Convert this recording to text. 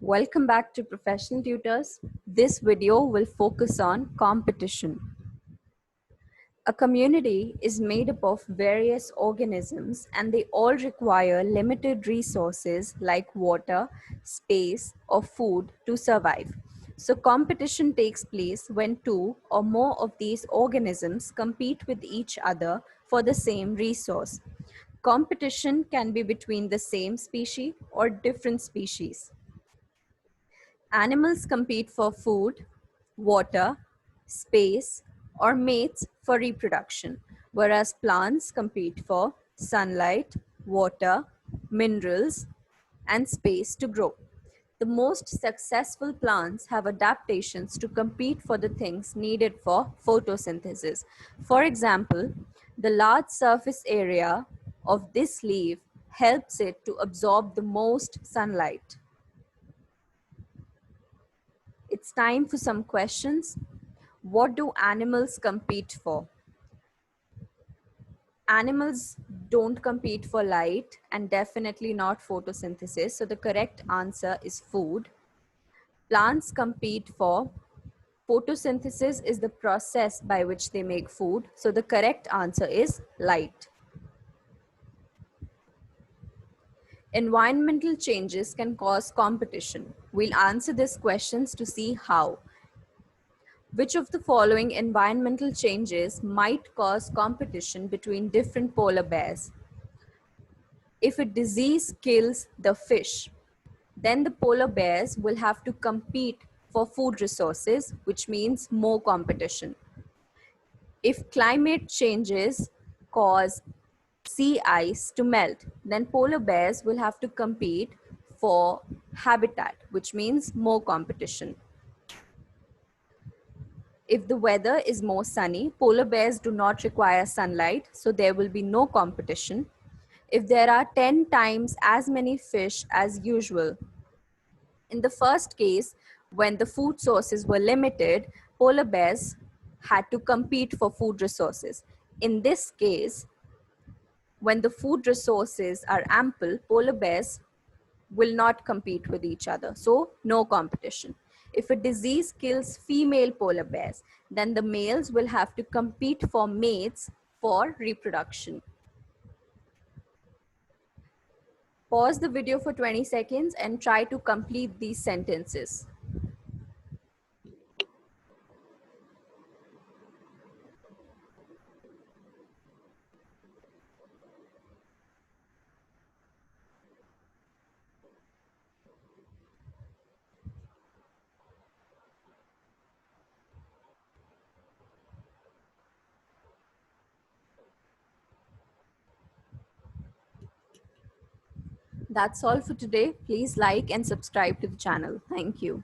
Welcome back to Professional Tutors. This video will focus on competition. A community is made up of various organisms and they all require limited resources like water, space, or food to survive. So competition takes place when two or more of these organisms compete with each other for the same resource. Competition can be between the same species or different species. Animals compete for food, water, space, or mates for reproduction, whereas plants compete for sunlight, water, minerals, and space to grow. The most successful plants have adaptations to compete for the things needed for photosynthesis. For example, the large surface area of this leaf helps it to absorb the most sunlight. It's time for some questions. What do animals compete for? Animals don't compete for light and definitely not photosynthesis. So the correct answer is food. Plants compete for photosynthesis is the process by which they make food. So the correct answer is light. Environmental changes can cause competition. We'll answer these questions to see how. Which of the following environmental changes might cause competition between different polar bears? If a disease kills the fish, then the polar bears will have to compete for food resources, which means more competition. If climate changes cause sea ice to melt, then polar bears will have to compete for habitat, which means more competition. If the weather is more sunny, polar bears do not require sunlight, so there will be no competition. If there are 10 times as many fish as usual, in the first case, when the food sources were limited, polar bears had to compete for food resources. In this case, when the food resources are ample, polar bears will not compete with each other. So no competition. If a disease kills female polar bears, then the males will have to compete for mates for reproduction. Pause the video for 20 seconds and try to complete these sentences. That's all for today. Please like and subscribe to the channel. Thank you.